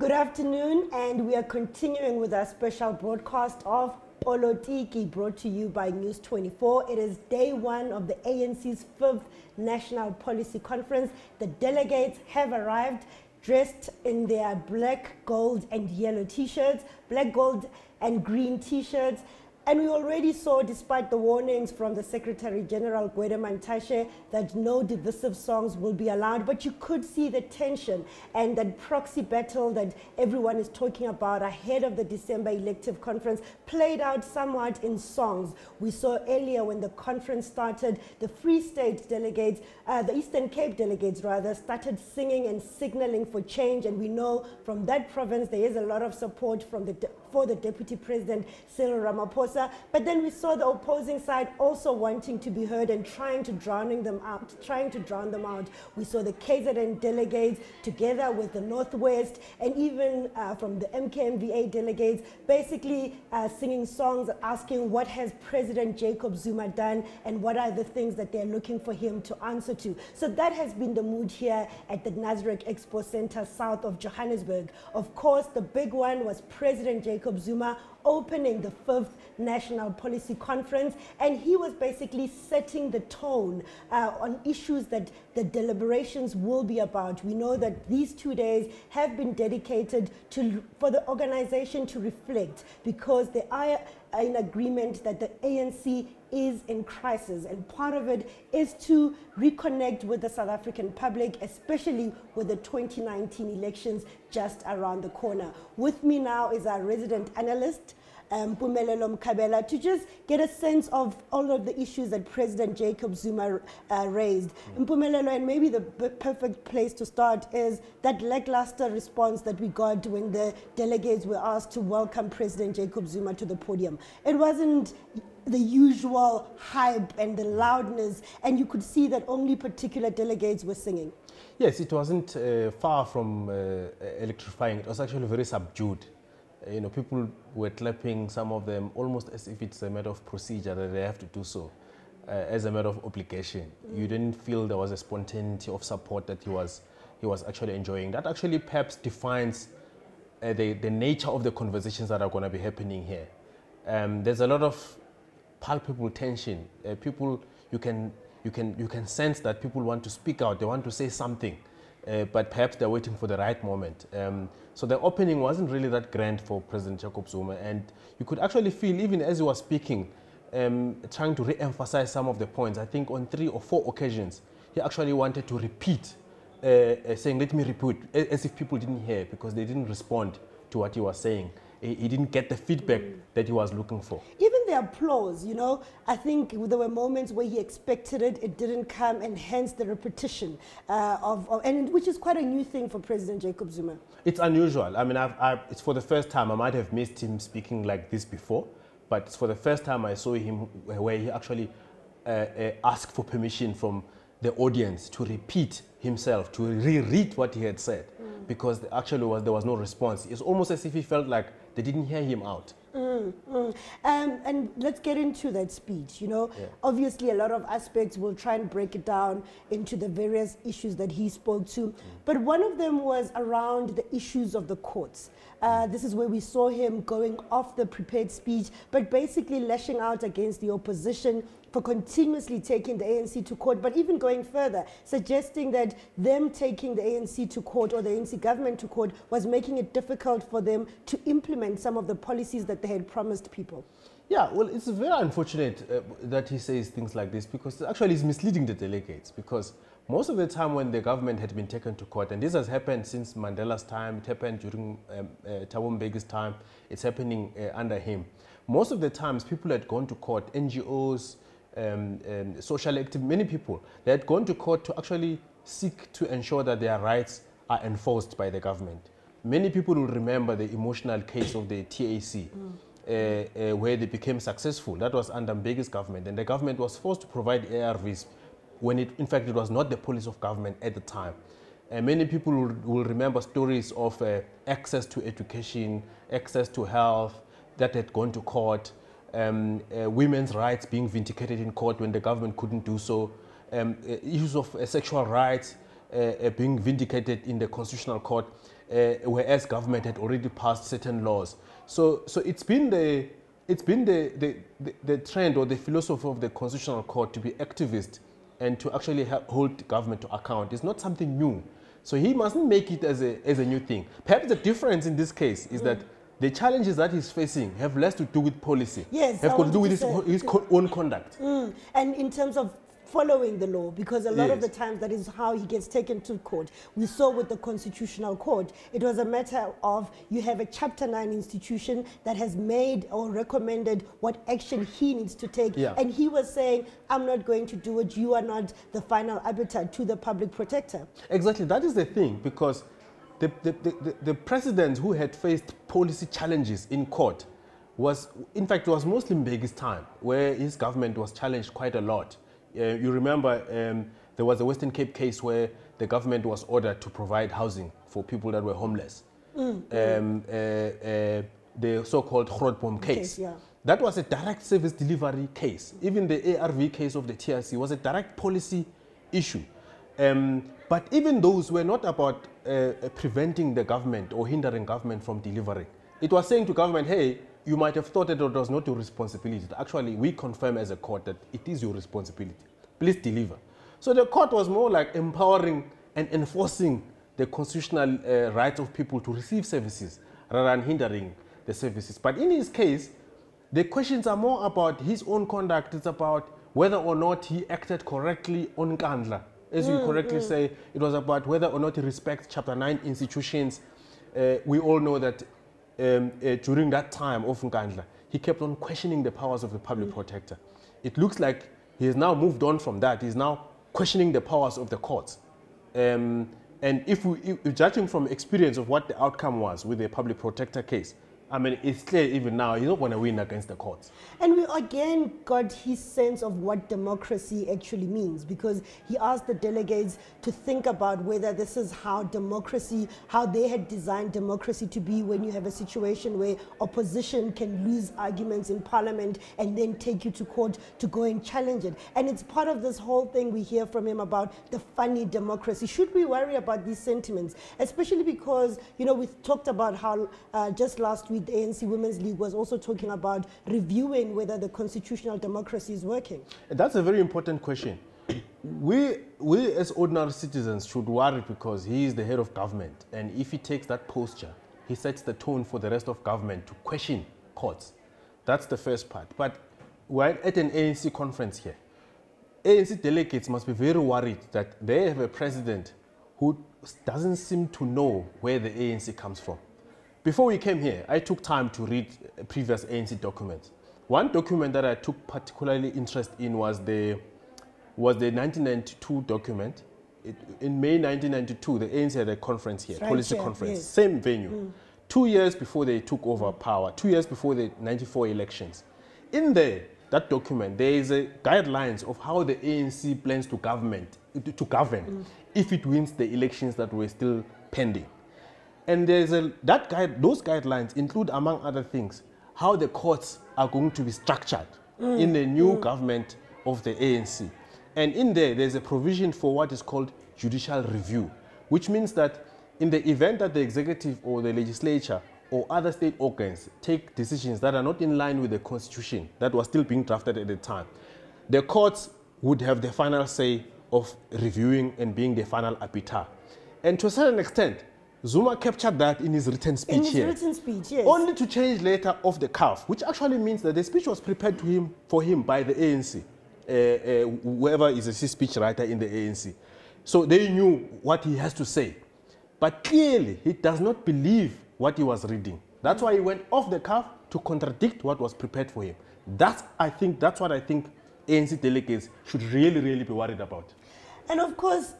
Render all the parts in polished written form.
Good afternoon, and we are continuing with our special broadcast of Olotiki, brought to you by News 24. It is day one of the ANC's 5th National Policy Conference. The delegates have arrived dressed in their black, gold, and yellow t-shirts, black, gold, and green t-shirts. And we already saw, despite the warnings from the Secretary General, Gwede Mantashe, that no divisive songs will be allowed, but you could see the tension and that proxy battle that everyone is talking about ahead of the December elective conference played out somewhat in songs. We saw earlier when the conference started, the Free State delegates, the Eastern Cape delegates rather, started singing and signaling for change, and we know from that province there is a lot of support from for the Deputy President, Cyril Ramaphosa. But then we saw the opposing side also wanting to be heard and trying to drown them out. We saw the KZN delegates together with the Northwest and even from the MKMVA delegates basically singing songs asking what has President Jacob Zuma done and what are the things that they're looking for him to answer to. So that has been the mood here at the Nasrec Expo Center south of Johannesburg. Of course, the big one was President Jacob Zuma opening the 5th National Policy Conference, and he was basically setting the tone on issues that the deliberations will be about. We know that these 2 days have been dedicated for the organization to reflect, because they are in agreement that the ANC is in crisis, and part of it is to reconnect with the South African public, especially with the 2019 elections just around the corner. With me now is our resident analyst, Mpumelelo Mkhabela, to just get a sense of all of the issues that President Jacob Zuma raised. Mpumelelo, and maybe the perfect place to start is that lackluster response that we got when the delegates were asked to welcome President Jacob Zuma to the podium. It wasn't the usual hype and the loudness, and you could see that only particular delegates were singing. Yes, it wasn't far from electrifying. It was actually very subdued. People were clapping, some of them almost as if it's a matter of procedure that they have to do so, as a matter of obligation. You didn't feel there was a spontaneity of support that he was actually enjoying. That actually perhaps defines the nature of the conversations that are going to be happening here. There's a lot of palpable tension. You can sense that people want to speak out, they want to say something. But perhaps they're waiting for the right moment. So the opening wasn't really that grand for President Jacob Zuma, and you could actually feel, even as he was speaking, trying to re-emphasize some of the points. I think on 3 or 4 occasions, he actually wanted to repeat, saying, let me repeat, as if people didn't hear, because they didn't respond to what he was saying. He didn't get the feedback that he was looking for. Even the applause, I think there were moments where he expected it, it didn't come, and hence the repetition which is quite a new thing for President Jacob Zuma. It's unusual. I mean, it's for the first time. I might have missed him speaking like this before, but it's for the first time I saw him where he actually asked for permission from the audience to repeat himself, to reread what he had said, because there was no response. It's almost as if he felt like they didn't hear him out. And let's get into that speech. Obviously a lot of aspects, we'll try and break it down into the various issues that he spoke to, but one of them was around the issues of the courts. This is where we saw him going off the prepared speech, but basically lashing out against the opposition for continuously taking the ANC to court, but even going further, suggesting that them taking the ANC to court, or the ANC government to court, was making it difficult for them to implement some of the policies that they had promised people. Yeah, well, it's very unfortunate that he says things like this, because actually he's misleading the delegates, because most of the time when the government had been taken to court, and this has happened since Mandela's time, it happened during Thabo Mbeki's time, it's happening under him. Most of the times people had gone to court, NGOs, social active, many people, they had gone to court to actually seek to ensure that their rights are enforced by the government. Many people will remember the emotional case of the TAC, where they became successful. That was under Mbeki's government, and the government was forced to provide ARVs when in fact it was not the policy of government at the time. Many people will remember stories of access to education, access to health that had gone to court, women's rights being vindicated in court when the government couldn't do so, issues of sexual rights being vindicated in the Constitutional Court. whereas government had already passed certain laws. So it's been the trend or the philosophy of the Constitutional Court to be activist and to actually hold government to account. It's not something new. So he mustn't make it as a new thing. Perhaps the difference in this case is that the challenges that he's facing have less to do with policy. Yes, have got to do with his own conduct. And in terms of following the law, because a lot of the times that is how he gets taken to court. We saw with the Constitutional Court, it was a matter of you have a Chapter 9 institution that has made or recommended what action he needs to take. Yeah. And he was saying, I'm not going to do it. You are not the final arbiter to the public protector. Exactly. That is the thing, because the president who had faced policy challenges in court was, in fact, it was mostly Mbeki's time, where his government was challenged quite a lot. You remember there was a Western Cape case where the government was ordered to provide housing for people that were homeless. The so-called Grootboom case. Yeah. That was a direct service delivery case. Even the ARV case of the TRC was a direct policy issue. But even those were not about preventing the government or hindering government from delivering. It was saying to government, hey, you might have thought that it was not your responsibility. Actually, we confirm as a court that it is your responsibility. Please deliver. So the court was more like empowering and enforcing the constitutional rights of people to receive services rather than hindering the services. But in his case, the questions are more about his own conduct. It's about whether or not he acted correctly on Nkandla. As you correctly say, it was about whether or not he respects Chapter 9 institutions. We all know that during that time of Nkandla, he kept on questioning the powers of the public protector. It looks like he has now moved on from that. He's now questioning the powers of the courts. And if judging from experience of what the outcome was with the public protector case, I mean, it's clear even now he's not going to win against the courts. And we again got his sense of what democracy actually means, because he asked the delegates to think about whether this is how democracy, how they had designed democracy to be, when you have a situation where opposition can lose arguments in parliament and then take you to court to go and challenge it. And it's part of this whole thing we hear from him about the funny democracy. Should we worry about these sentiments? Especially because, you know, we talked about how just last week the ANC Women's League was also talking about reviewing whether the constitutional democracy is working. That's a very important question. We as ordinary citizens should worry because he is the head of government, and if he takes that posture, he sets the tone for the rest of government to question courts. That's the first part. But we're at an ANC conference here. ANC delegates must be very worried that they have a president who doesn't seem to know where the ANC comes from. Before we came here, I took time to read previous ANC documents. One document that I took particularly interest in was the 1992 document. In May 1992, the ANC had a conference here, policy conference, yes. Same venue. 2 years before they took over power, 2 years before the 94 elections. In there, that document, there is a guidelines of how the ANC plans to govern if it wins the elections that were still pending. And there's those guidelines include, among other things, how the courts are going to be structured in the new government of the ANC. And in there's a provision for what is called judicial review, which means that in the event that the executive or the legislature or other state organs take decisions that are not in line with the constitution that was still being drafted at the time, the courts would have the final say of reviewing and being the final arbiter. And to a certain extent, Zuma captured that in his written speech here. In his written speech, yes. Only to change later off the cuff, which actually means that the speech was prepared for him by the ANC, whoever is a speech writer in the ANC. So they knew what he has to say. But clearly, he does not believe what he was reading. That's why he went off the cuff to contradict what was prepared for him. That's what I think ANC delegates should really, really be worried about. And of course,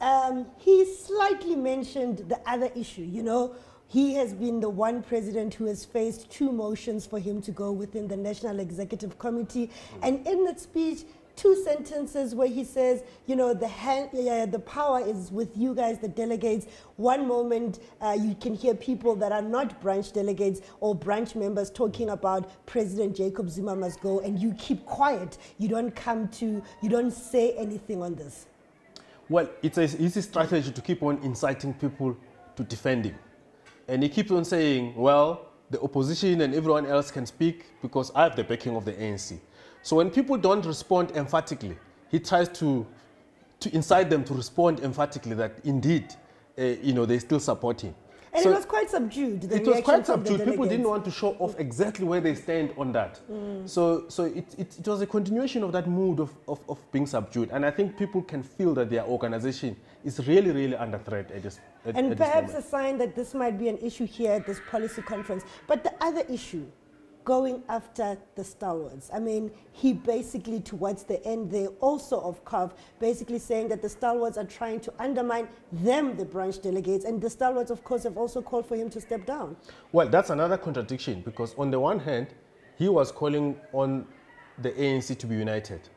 he slightly mentioned the other issue. You know, he has been the one president who has faced 2 motions for him to go within the National Executive Committee. And in that speech, 2 sentences where he says, you know, the power is with you guys, the delegates. One moment you can hear people that are not branch delegates or branch members talking about President Jacob Zuma must go, and you keep quiet. You don't say anything on this. Well, it's a strategy to keep on inciting people to defend him. And he keeps on saying, well, the opposition and everyone else can speak because I have the backing of the ANC. So when people don't respond emphatically, he tries to incite them to respond emphatically that indeed, they still support him. And so it was quite subdued. It was quite subdued. People didn't want to show off exactly where they stand on that. So it was a continuation of that mood of being subdued. And I think people can feel that their organization is really, really under threat at this And perhaps a sign that this might be an issue here at this policy conference. But the other issue, going after the stalwarts. I mean, he basically, towards the end there also of COF, basically saying that the stalwarts are trying to undermine them, the branch delegates, and the stalwarts, of course, have also called for him to step down. Well, that's another contradiction, because on the one hand, he was calling on the ANC to be united.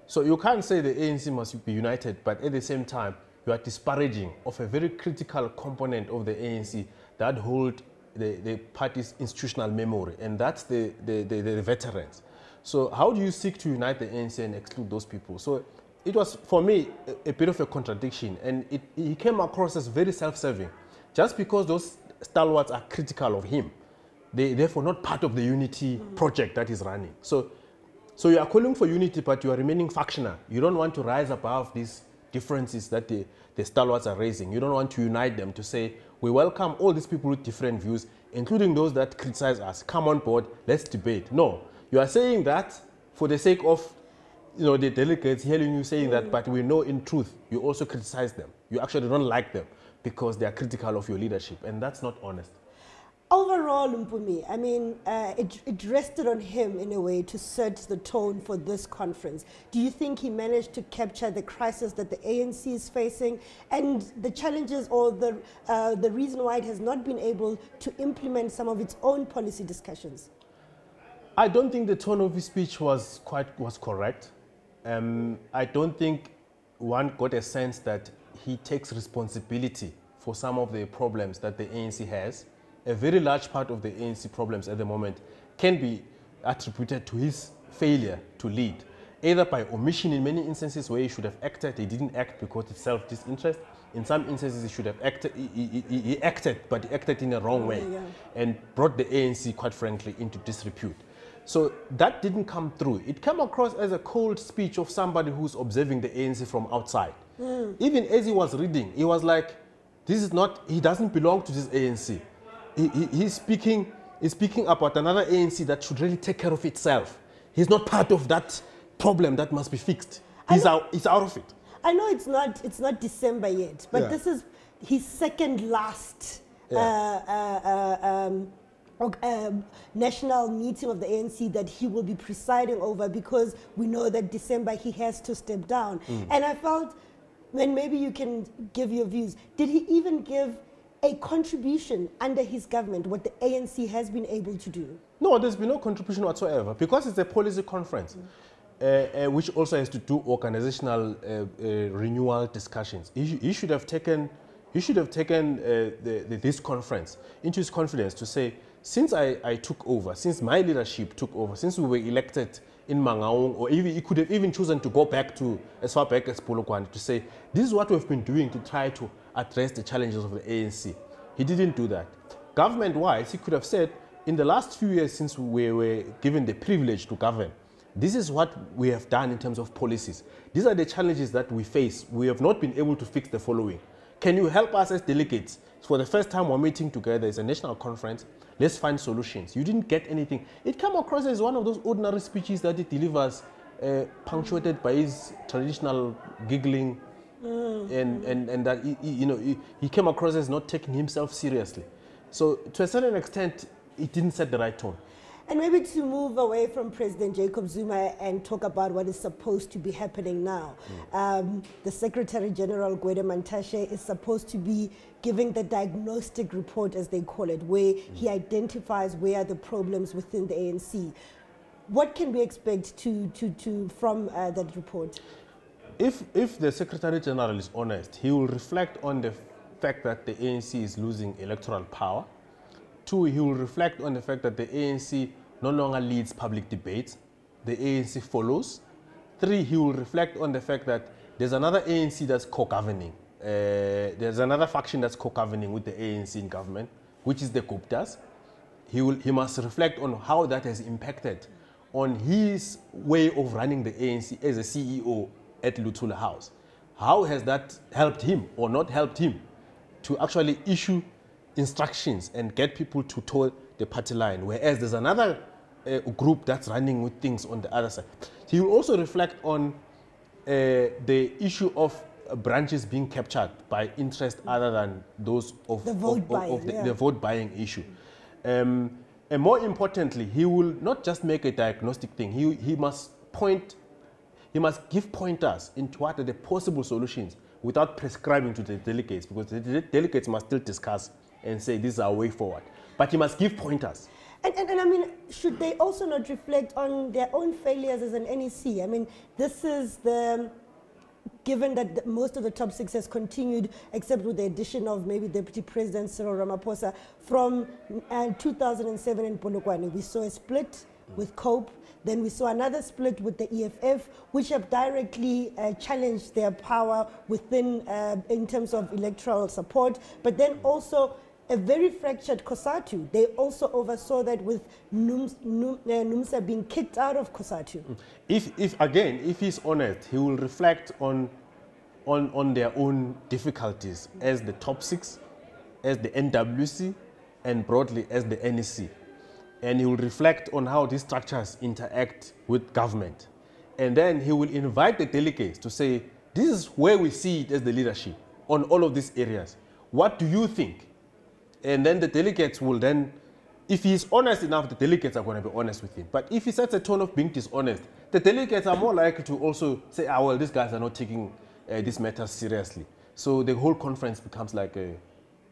So you can't say the ANC must be united, but at the same time, you are disparaging of a very critical component of the ANC that hold the party's institutional memory, and that's the veterans. So how do you seek to unite the ANC and exclude those people? So it was, for me, a bit of a contradiction, and he came across as very self-serving. Just because those stalwarts are critical of him, they therefore not part of the unity project that is running. So you are calling for unity, but you are remaining factional. You don't want to rise above these differences that the stalwarts are raising. You don't want to unite them to say, we welcome all these people with different views, including those that criticize us. Come on board, let's debate. No, you are saying that for the sake of the delegates hearing you saying that, but we know in truth you also criticize them. You actually don't like them because they are critical of your leadership, and that's not honest. Overall, Mpumi, I mean, it rested on him in a way to set the tone for this conference. Do you think he managed to capture the crisis that the ANC is facing and the challenges or the reason why it has not been able to implement some of its own policy discussions? I don't think the tone of his speech was correct. I don't think one got a sense that he takes responsibility for some of the problems that the ANC has. A very large part of the ANC problems at the moment can be attributed to his failure to lead, either by omission in many instances where he should have acted, he didn't act because it's self-disinterest. In some instances he should have acted, he acted, but he acted in a wrong way and brought the ANC, quite frankly, into disrepute. So that didn't come through. It came across as a cold speech of somebody who's observing the ANC from outside. Even as he was reading, he was like, this is not, he doesn't belong to this ANC. He's speaking about another ANC that should really take care of itself. He's not part of that problem that must be fixed. He's out of it. I know it's not December yet, but this is his second last national meeting of the ANC that he will be presiding over, because we know that December he has to step down. And I felt, and maybe you can give your views, did he even give a contribution under his government, what the ANC has been able to do? No, there's been no contribution whatsoever, because it's a policy conference, which also has to do organizational renewal discussions. He should have taken this conference into his confidence to say, since I took over, since my leadership took over, since we were elected in Mangaung, or even he could have even chosen to go back to as far back as Polokwane to say, this is what we've been doing to try to address the challenges of the ANC. He didn't do that. Government-wise, he could have said, in the last few years since we were given the privilege to govern, this is what we have done in terms of policies. These are the challenges that we face. We have not been able to fix the following. Can you help us as delegates? For the first time we're meeting together, it's a national conference, let's find solutions. You didn't get anything. It came across as one of those ordinary speeches that he delivers, punctuated by his traditional giggling, and that he came across as not taking himself seriously. So to a certain extent, it didn't set the right tone. And maybe to move away from President Jacob Zuma and talk about what is supposed to be happening now. The Secretary General, Gwede Mantashe, is supposed to be giving the diagnostic report, as they call it, where he identifies where are the problems within the ANC. What can we expect from that report? If the Secretary General is honest, he will reflect on the fact that the ANC is losing electoral power. 2, he will reflect on the fact that the ANC no longer leads public debates. The ANC follows. 3, he will reflect on the fact that there's another ANC that's co-governing. There's another faction that's co-governing with the ANC in government. which is the Guptas. He must reflect on how that has impacted on his way of running the ANC as a CEO at Luthula House. How has that helped him or not helped him to actually issue instructions and get people to toe the party line, whereas there's another group that's running with things on the other side. He will also reflect on the issue of branches being captured by interest other than those of the vote buying issue. And more importantly, he will not just make a diagnostic thing. He must give pointers into what are the possible solutions without prescribing to the delegates, because the delegates must still discuss and say this is our way forward. But he must give pointers. And I mean, should they also not reflect on their own failures as an NEC? I mean, this is given that most of the top six has continued, except with the addition of maybe Deputy President Cyril Ramaphosa, from 2007 in Polokwane, we saw a split with COPE. Then we saw another split with the EFF, which have directly challenged their power within, in terms of electoral support. But then also a very fractured COSATU. They also oversaw that with NUMSA being kicked out of COSATU. If he's honest, he will reflect on their own difficulties as the top six, as the NWC, and broadly as the NEC. And he will reflect on how these structures interact with government. And then he will invite the delegates to say, this is where we see it as the leadership on all of these areas. What do you think? And then the delegates will then, if he's honest enough, the delegates are going to be honest with him. But if he sets a tone of being dishonest, the delegates are more likely to also say, well, these guys are not taking this matter seriously. So the whole conference becomes like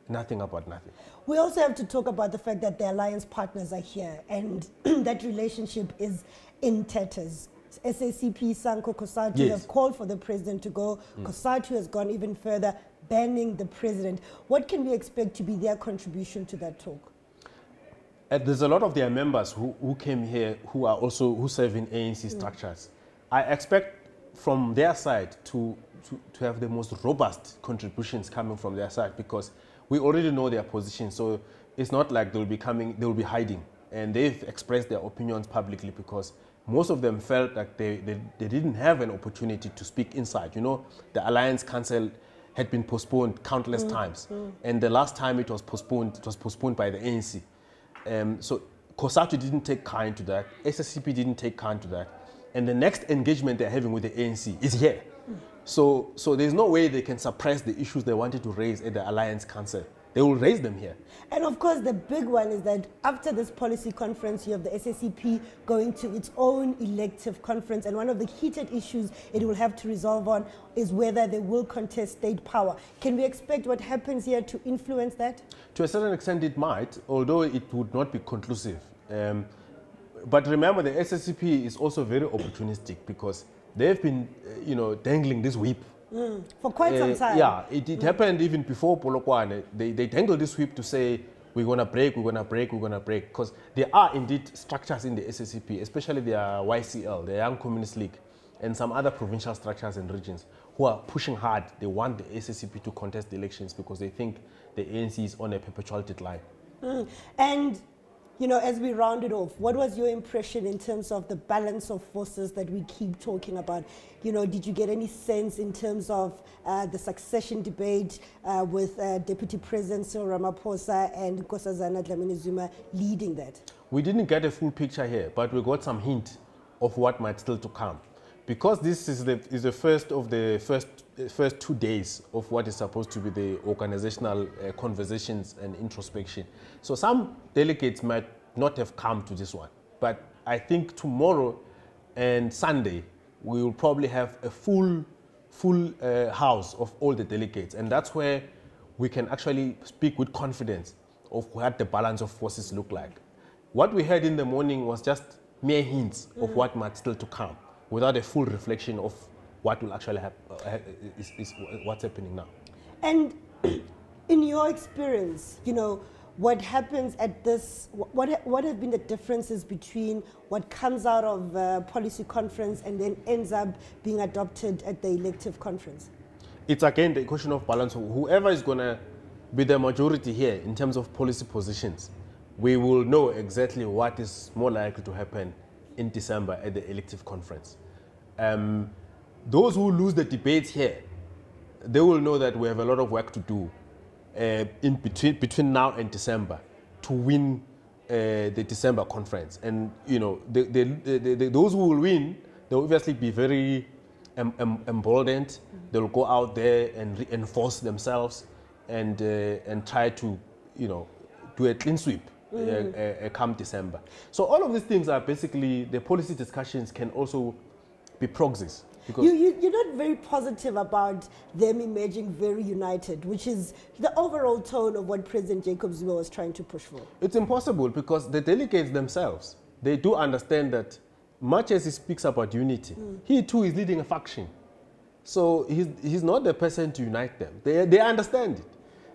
nothing about nothing. We also have to talk about the fact that the alliance partners are here and that relationship is in tatters. SACP, Sanko, COSATU have called for the president to go. COSATU has gone even further, banning the president. What can we expect to be their contribution to that talk? There's a lot of their members who came here who serve in ANC structures. I expect from their side to have the most robust contributions coming from their side, because we already know their position. So it's not like they'll be hiding. And they've expressed their opinions publicly, because most of them felt like they didn't have an opportunity to speak inside. You know, the Alliance Council had been postponed countless times. And the last time it was postponed by the ANC. So COSATU didn't take kind to that. SSCP didn't take kind to that. And the next engagement they're having with the ANC is here. So there's no way they can suppress the issues they wanted to raise at the Alliance Council. They will raise them here. And of course, the big one is that after this policy conference, you have the SSCP going to its own elective conference. And one of the heated issues it will have to resolve on is whether they will contest state power. Can we expect what happens here to influence that? To a certain extent, it might, although it would not be conclusive. But remember, the SSCP is also very opportunistic, because they've been, dangling this whip. For quite some time. Yeah, it happened even before Polokwane. They dangled this whip to say, we're going to break, we're going to break, we're going to break. Because there are indeed structures in the SSCP, especially their YCL, the Young Communist League, and some other provincial structures and regions who are pushing hard. They want the SSCP to contest the elections because they think the ANC is on a perpetual decline. And as we round it off, what was your impression in terms of the balance of forces that we keep talking about? Did you get any sense in terms of the succession debate with Deputy President Cyril Ramaphosa and Nkosazana Dlamini-Zuma leading that? We didn't get a full picture here, but we got some hint of what might still to come. Because this is the first of the first 2 days of what is supposed to be the organizational conversations and introspection. So some delegates might not have come to this one, but I think tomorrow and Sunday we will probably have a full house of all the delegates, and that's where we can actually speak with confidence of what the balance of forces look like. What we heard in the morning was just mere hints of what might still to come, without a full reflection of what will actually happen, is what's happening now. And in your experience, what happens at this, what have been the differences between what comes out of a policy conference and then ends up being adopted at the elective conference? It's again the question of balance. Whoever is going to with the majority here in terms of policy positions, we will know exactly what is more likely to happen in December at the elective conference. Those who lose the debates here, they will know that we have a lot of work to do in between now and December to win the December conference. And you know, those who will win, they'll obviously be very emboldened. They'll go out there and reinforce themselves and try to, you know, do a clean sweep come December. So all of these things are basically, the policy discussions can also be proxies. Because you're not very positive about them emerging very united, which is the overall tone of what President Jacob Zuma was trying to push for. It's impossible because the delegates themselves, they do understand that much as he speaks about unity, he too is leading a faction. So he's not the person to unite them. They understand it.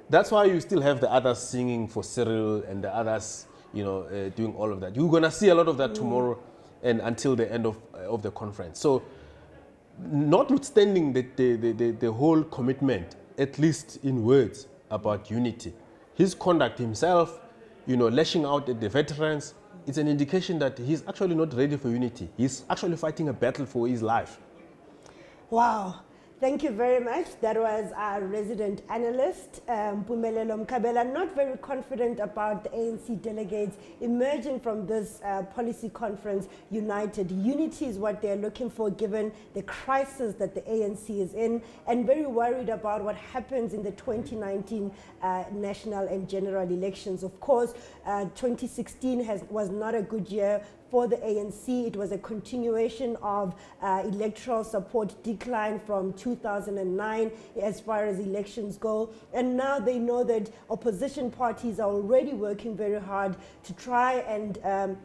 That's why you still have the others singing for Cyril and the others, you know, doing all of that. You're going to see a lot of that tomorrow and until the end of the conference. So notwithstanding the whole commitment, at least in words, about unity, his conduct himself, you know, lashing out at the veterans, it's an indication that he's actually not ready for unity. He's actually fighting a battle for his life. Wow. Thank you very much. That was our resident analyst, Mpumelelo Mkabela, not very confident about the ANC delegates emerging from this policy conference united. Unity is what they're looking for given the crisis that the ANC is in, and very worried about what happens in the 2019 national and general elections. Of course, 2016 was not a good year for the ANC. It was a continuation of electoral support decline from 2009 as far as elections go. And now they know that opposition parties are already working very hard to try and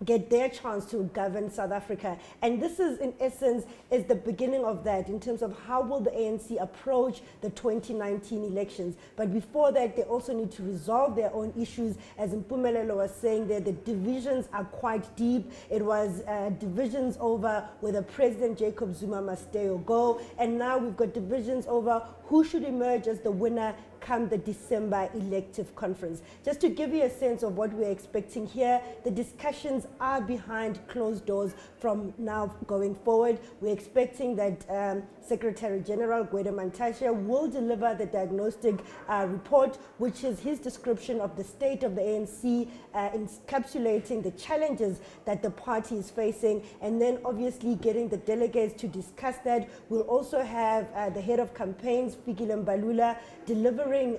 get their chance to govern South Africa. And this is, in essence, is the beginning of that in terms of how will the ANC approach the 2019 elections. But before that, they also need to resolve their own issues. As Mpumelelo was saying there, the divisions are quite deep. It was divisions over whether President Jacob Zuma must stay or go. And now we've got divisions over who should emerge as the winner come the December elective conference. Just to give you a sense of what we're expecting here, the discussions are behind closed doors from now going forward. We're expecting that Secretary General Gwede Mantashe will deliver the diagnostic report, which is his description of the state of the ANC, encapsulating the challenges that the party is facing, and then obviously getting the delegates to discuss that. We'll also have the head of campaigns, Fikile Mbalula, delivering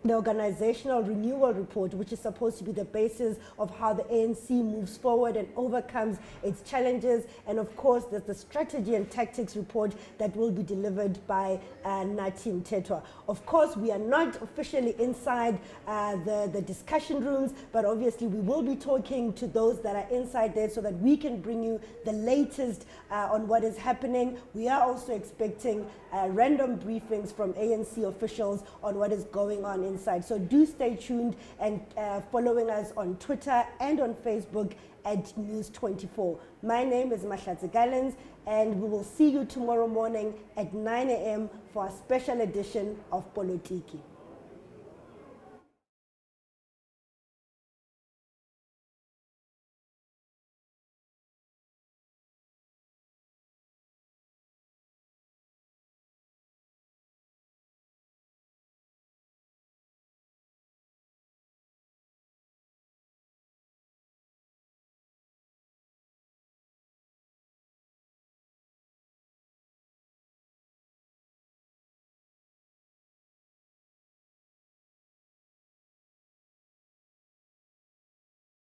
the organizational renewal report, which is supposed to be the basis of how the ANC moves forward and overcomes its challenges. And of course, there's the strategy and tactics report that will be delivered by Nathi Mthethwa. Of course, we are not officially inside the discussion rooms, but obviously we will be talking to those that are inside there so that we can bring you the latest on what is happening. We are also expecting random briefings from ANC officials on what is going on inside. So do stay tuned and following us on Twitter and on Facebook at News24. My name is Mahlatsi Gallens, and we will see you tomorrow morning at 9 a.m. for a special edition of Politiki.